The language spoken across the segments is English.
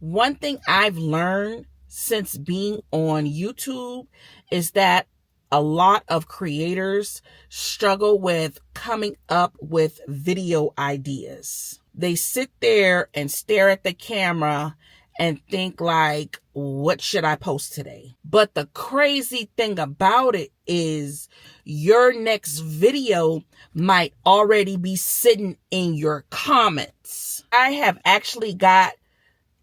One thing I've learned since being on YouTube is that a lot of creators struggle with coming up with video ideas. They sit there and stare at the camera and think like, what should I post today? But the crazy thing about it is your next video might already be sitting in your comments. I have actually got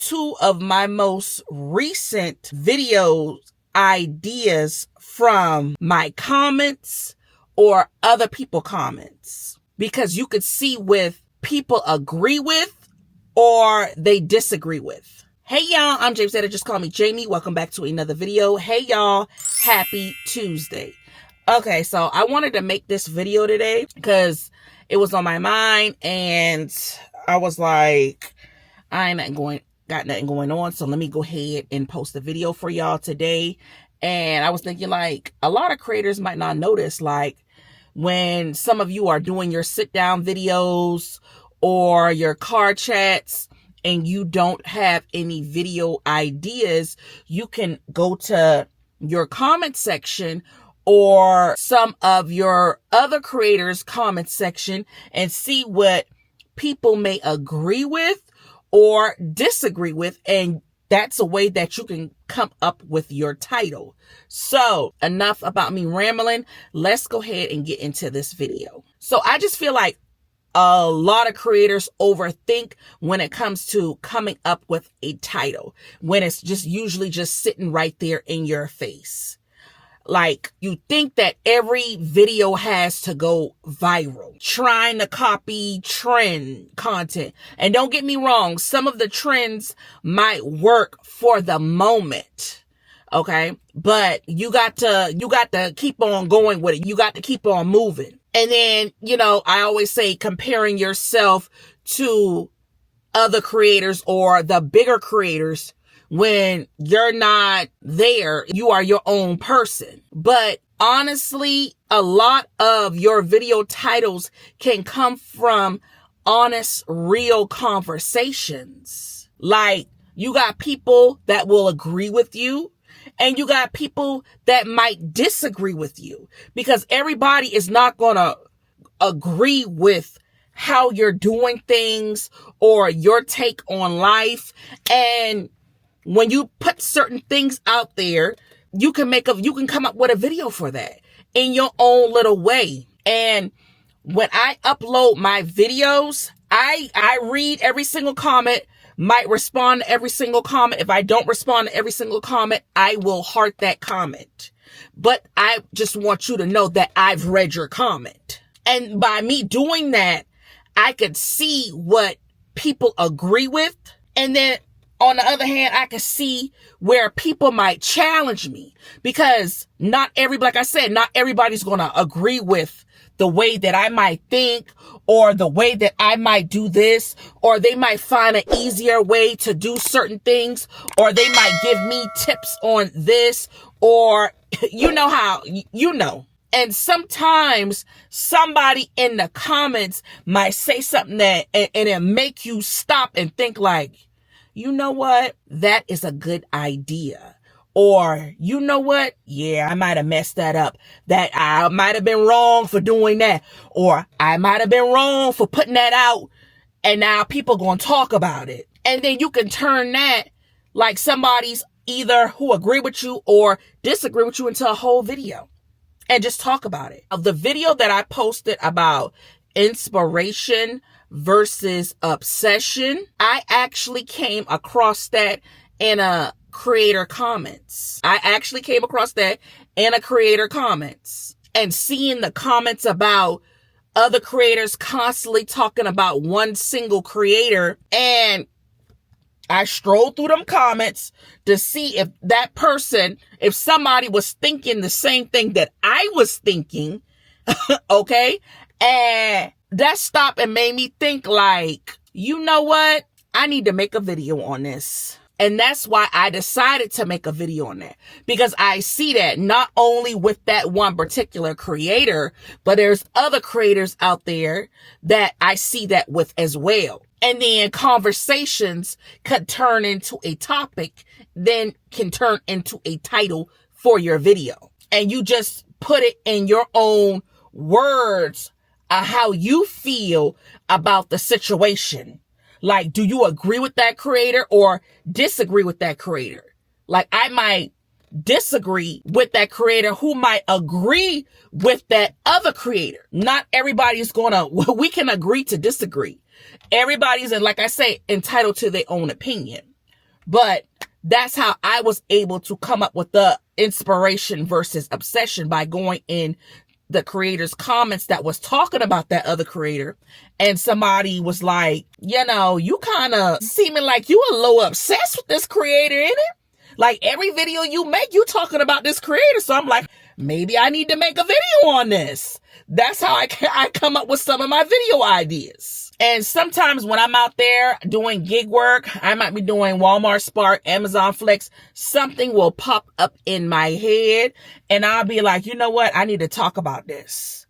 two of my most recent video ideas from my comments or other people's comments, because you could see with people agree with or they disagree with. Hey y'all, I'm James Etter, just call me Jamie. Welcome back to another video. Hey y'all, happy Tuesday. Okay, so I wanted to make this video today because it was on my mind and I was like, got nothing going on, so let me go ahead and post a video for y'all today. And I was thinking, like, a lot of creators might not notice, like, when some of you are doing your sit down videos or your car chats and you don't have any video ideas, you can go to your comment section or some of your other creators' comment section and see what people may agree with or disagree with, and that's a way that you can come up with your title. So enough about me rambling. Let's go ahead and get into this video. So I just feel like a lot of creators overthink when it comes to coming up with a title, when it's just usually just sitting right there in your face. Like, you think that every video has to go viral, trying to copy trend content. And don't get me wrong, some of the trends might work for the moment. Okay. But you got to keep on going with it. You got to keep on moving. And then, I always say comparing yourself to other creators or the bigger creators. When you're not there, you are your own person. But honestly, a lot of your video titles can come from honest, real conversations. Like, you got people that will agree with you and you got people that might disagree with you, because everybody is not going to agree with how you're doing things or your take on life. And when you put certain things out there, you can come up with a video for that in your own little way. And when I upload my videos, I read every single comment, might respond to every single comment. If I don't respond to every single comment, I will heart that comment. But I just want you to know that I've read your comment. And by me doing that, I could see what people agree with. And then on the other hand, I can see where people might challenge me, because not everybody's going to agree with the way that I might think or the way that I might do this, or they might find an easier way to do certain things, or they might give me tips on this, or And sometimes somebody in the comments might say something and it make you stop and think like, you know what? That is a good idea. Or, you know what? Yeah, I might have messed that up. That I might have been wrong for doing that. Or I might have been wrong for putting that out. And now people going to talk about it. And then you can turn that like somebody's either who agree with you or disagree with you into a whole video. And just talk about it. The video that I posted about inspiration versus obsession, I actually came across that in a creator comments. And seeing the comments about other creators constantly talking about one single creator, and I strolled through them comments to see if somebody was thinking the same thing that I was thinking, okay? And that stopped and made me think like, you know what? I need to make a video on this. And that's why I decided to make a video on that, because I see that not only with that one particular creator, but there's other creators out there that I see that with as well. And then conversations could turn into a topic, then can turn into a title for your video. And you just put it in your own words of how you feel about the situation. Like, do you agree with that creator or disagree with that creator? Like, I might disagree with that creator who might agree with that other creator. Not everybody's we can agree to disagree. Everybody's, like I say, entitled to their own opinion. But that's how I was able to come up with the inspiration versus obsession, by going in the creator's comments that was talking about that other creator. And somebody was like, you kind of seeming like you a little obsessed with this creator, ain't it? Like, every video you make, you talking about this creator. So I'm like, maybe I need to make a video on this. That's how I come up with some of my video ideas. And sometimes when I'm out there doing gig work, I might be doing Walmart, Spark, Amazon Flex, something will pop up in my head and I'll be like, you know what? I need to talk about this.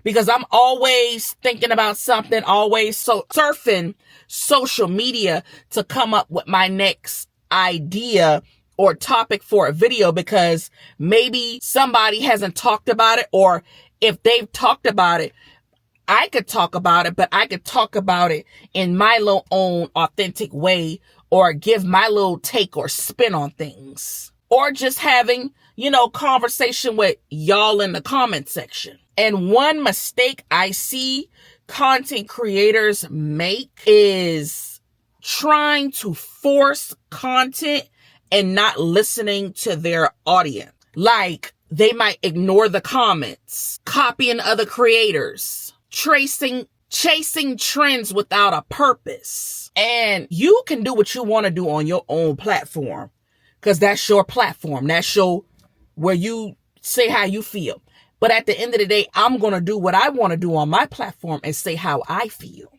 Because I'm always thinking about something, always surfing social media to come up with my next idea or topic for a video, because maybe somebody hasn't talked about it, or if they've talked about it, I could talk about it, but I could talk about it in my little own authentic way, or give my little take or spin on things, or just having, conversation with y'all in the comment section. And one mistake I see content creators make is trying to force content and not listening to their audience. Like, they might ignore the comments, copying other creators, chasing trends without a purpose. And you can do what you want to do on your own platform, because that's your platform. That's where you say how you feel. But at the end of the day, I'm going to do what I want to do on my platform and say how I feel.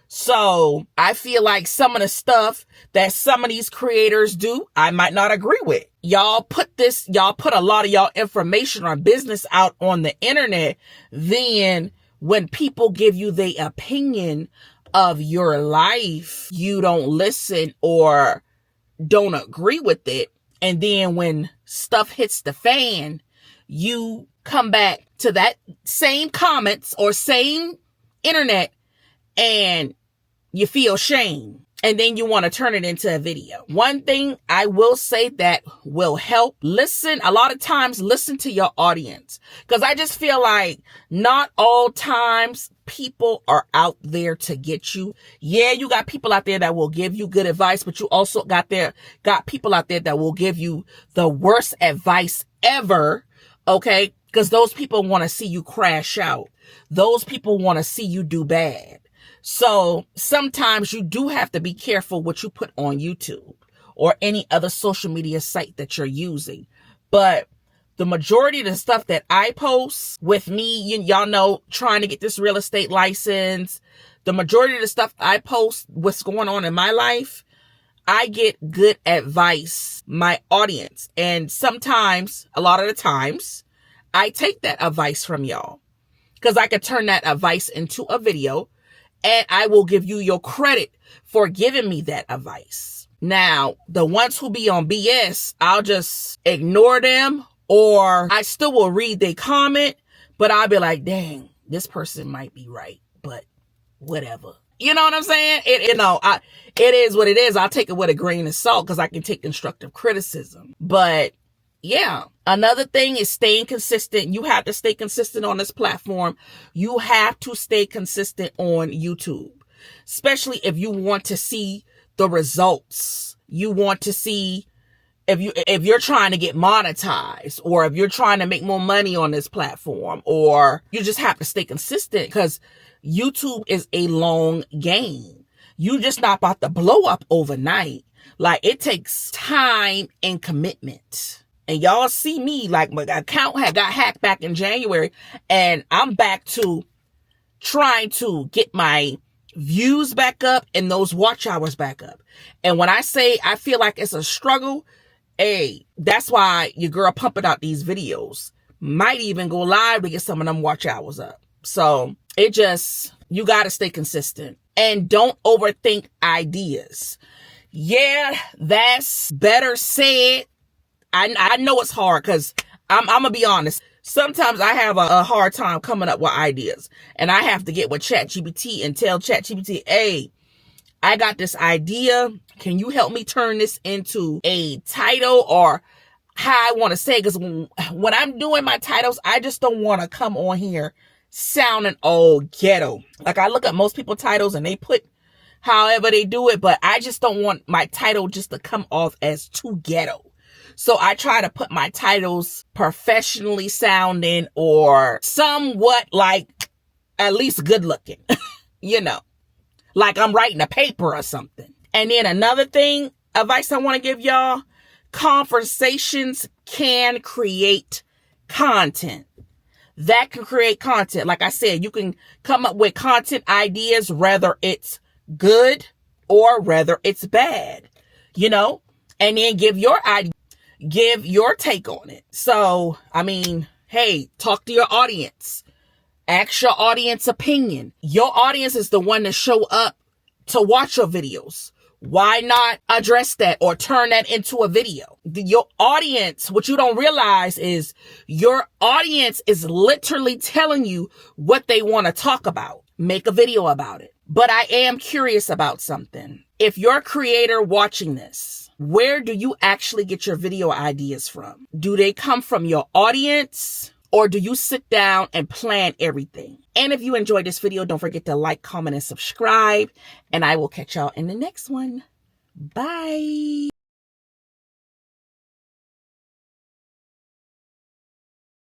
So I feel like some of the stuff that some of these creators do, I might not agree with. Y'all put a lot of y'all information or business out on the internet. Then when people give you their opinion of your life, you don't listen or don't agree with it. And then when stuff hits the fan, you come back to that same comments or same internet and you feel shame. And then you want to turn it into a video. One thing I will say that will help, a lot of times listen to your audience. Because I just feel like not all times people are out there to get you. Yeah, you got people out there that will give you good advice, but you also got people out there that will give you the worst advice ever. Okay? Because those people want to see you crash out. Those people want to see you do bad. So sometimes you do have to be careful what you put on YouTube or any other social media site that you're using. But the majority of the stuff that I post with me, y'all know, trying to get this real estate license, the majority of the stuff I post, what's going on in my life, I get good advice, my audience. And sometimes, a lot of the times, I take that advice from y'all, because I could turn that advice into a video. And I will give you your credit for giving me that advice. Now, the ones who be on BS, I'll just ignore them, or I still will read their comment, but I'll be like, dang, this person might be right, but whatever. You know what I'm saying? It is what it is. I'll take it with a grain of salt because I can take constructive criticism. But yeah, another thing is staying consistent. You have to stay consistent on this platform. You have to stay consistent on YouTube, especially if you want to see the results. You want to see if you're trying to get monetized, or if you're trying to make more money on this platform, or you just have to stay consistent, because YouTube is a long game. You just not about to blow up overnight. Like, it takes time and commitment. And y'all see me, like, my account had got hacked back in January, and I'm back to trying to get my views back up and those watch hours back up. And when I say I feel like it's a struggle, hey, that's why your girl pumping out these videos. Might even go live to get some of them watch hours up. So you got to stay consistent. and don't overthink ideas. Yeah, that's better said. I know it's hard because I'm going to be honest. Sometimes I have a hard time coming up with ideas, and I have to get with ChatGPT and tell ChatGPT, hey, I got this idea. Can you help me turn this into a title or how I want to say? Because when I'm doing my titles, I just don't want to come on here sounding all ghetto. Like I look at most people's titles and they put however they do it, but I just don't want my title just to come off as too ghetto. So I try to put my titles professionally sounding or somewhat like at least good looking, you know, like I'm writing a paper or something. And then another thing, advice I want to give y'all, conversations can create content. That can create content. Like I said, you can come up with content ideas, whether it's good or whether it's bad, you know, and then give your idea, give your take on it. So, I mean, hey, talk to your audience. Ask your audience opinion. Your audience is the one that show up to watch your videos. Why not address that or turn that into a video? Your audience, what you don't realize is your audience is literally telling you what they want to talk about. Make a video about it. But I am curious about something. If you're a creator watching this, where do you actually get your video ideas from? Do they come from your audience? Or do you sit down and plan everything? And if you enjoyed this video, don't forget to like, comment, and subscribe. And I will catch y'all in the next one. Bye.